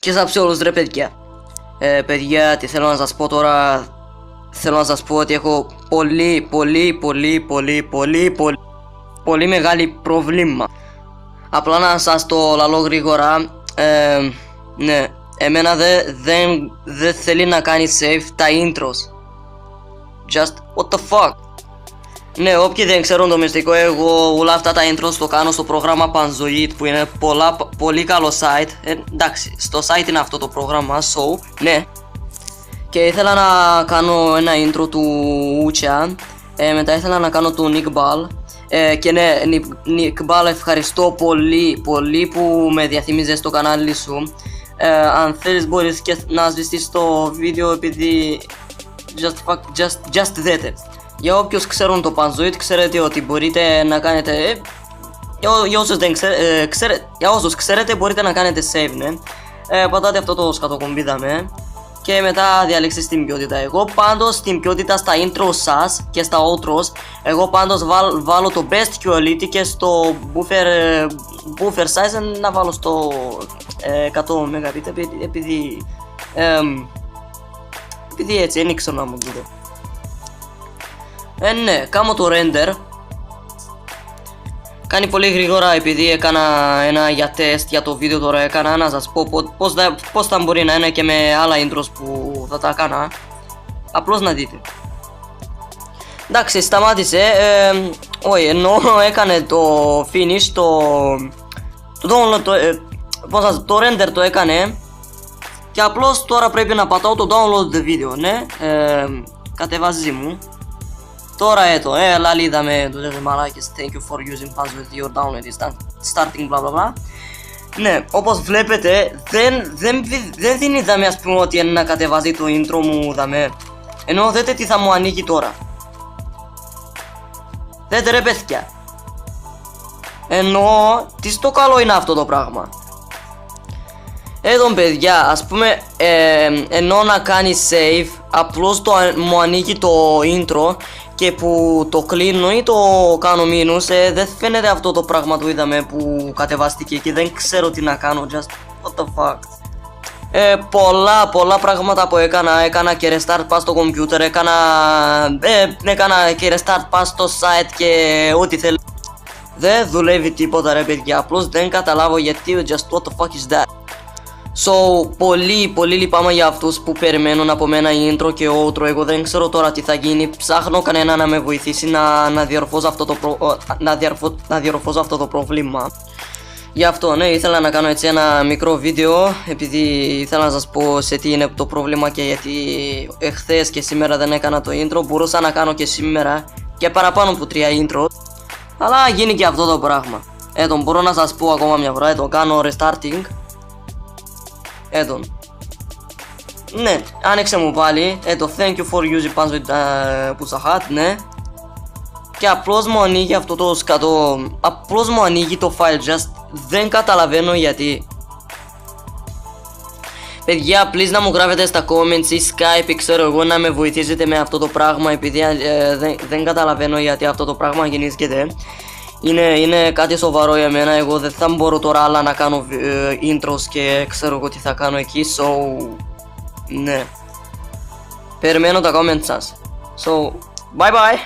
Και στα ψιόλους ρε παιδιά. Παιδιά, τι θέλω να σας πω τώρα. Θέλω να σας πω ότι έχω πολύ μεγάλη προβλήμα. Απλά να σας το λαλώ γρήγορα. Ναι, εμένα δεν θέλει να κάνει save τα intros. Just what the fuck. Ναι, όποιοι δεν ξέρουν το μυστικό, εγώ όλα αυτά τα intros το κάνω στο πρόγραμμα Panzoid, που είναι πολύ καλό site. Εντάξει, στο site είναι αυτό το πρόγραμμα, so, ναι. Και ήθελα να κάνω ένα intro του Ucha, μετά ήθελα να κάνω του Nick Ball. Και ναι, Nick Ball, ευχαριστώ πολύ που με διαφήμιζες στο κανάλι σου. Αν θέλεις μπορείς και να σβηστείς το βίντεο, επειδή just δέτε. Για όποιους ξέρουν το Panzoid, ξέρετε ότι μπορείτε να κάνετε, για όσους ξέρετε μπορείτε να κάνετε save, ναι. Πατάτε αυτό το σκατοκομπίδαμε και μετά διαλέξτε την ποιότητα. Εγώ πάντως την ποιότητα στα intro σας και στα outros, εγώ πάντως βάλω το best quality, και στο buffer size να βάλω στο 100 Mbit, επειδή έτσι δεν ήξερα να μου δείτε. Ναι, κάνω το render. Κάνει πολύ γρήγορα, επειδή έκανα ένα για test για το βίντεο τώρα, έκανα να σας πω πως θα μπορεί να είναι και με άλλα intros που θα τα έκανα. Απλώς να δείτε. Εντάξει, σταμάτησε. Όχι, ενώ έκανε το finish, το download, το render το έκανε. Και απλώς τώρα πρέπει να πατάω το download the video, ναι. Κατεβάζει μου. Τώρα λαλίδα με το λέτε μαλάκες. Thank you for using Panzoid, your download is starting bla bla bla. Ναι, όπως βλέπετε δεν δίνει δάμε, ας πούμε, ότι είναι να κατεβάζει το intro μου δάμε. Ενώ δείτε τι θα μου ανοίγει τώρα. Δείτε ρε παιδιά. Ενώ τι στο καλό είναι αυτό το πράγμα. Εδώ παιδιά, ας πούμε, ενώ να κάνει save, απλώς μου ανοίγει το intro, και που το κλείνω ή το κάνω μήνους, δεν φαίνεται αυτό το πράγμα που είδαμε που κατεβάστηκε και δεν ξέρω τι να κάνω, just what the fuck. Πολλά πράγματα που έκανα και restart πας στο computer, έκανα και restart πας στο site και ό,τι θέλω. Δεν δουλεύει τίποτα ρε παιδιά, απλώς δεν καταλάβω γιατί, just what the fuck is that. So, πολύ λυπάμαι για αυτούς που περιμένουν από μένα intro και outro. Εγώ δεν ξέρω τώρα τι θα γίνει. Ψάχνω κανένα να με βοηθήσει να διορθώσω αυτό το πρόβλημα. Γι' αυτό, ναι, ήθελα να κάνω έτσι ένα μικρό βίντεο, επειδή ήθελα να σας πω σε τι είναι το πρόβλημα, και γιατί εχθές και σήμερα δεν έκανα το intro. Μπορούσα να κάνω και σήμερα και παραπάνω από 3 intro, αλλά γίνει και αυτό το πράγμα. Μπορώ να σας πω ακόμα μια φορά, κάνω restarting. Ναι, άνοιξε μου πάλι. Thank you for using Panzoid Pusahat, ναι. Και απλώς μου ανοίγει αυτό το σκατό. Απλώς μου ανοίγει το file, just δεν καταλαβαίνω γιατί. Παιδιά, please να μου γράφετε στα comments ή Skype, ξέρω εγώ, να με βοηθήσετε με αυτό το πράγμα, επειδή δεν καταλαβαίνω γιατί αυτό το πράγμα γεννήσκεται. Είναι κάτι σοβαρό για μένα. Εγώ δεν θα μπορώ τώρα άλλα να κάνω intros και ξέρω εγώ τι θα κάνω εκεί. So, ναι, περιμένω τα comments σας. So, bye bye.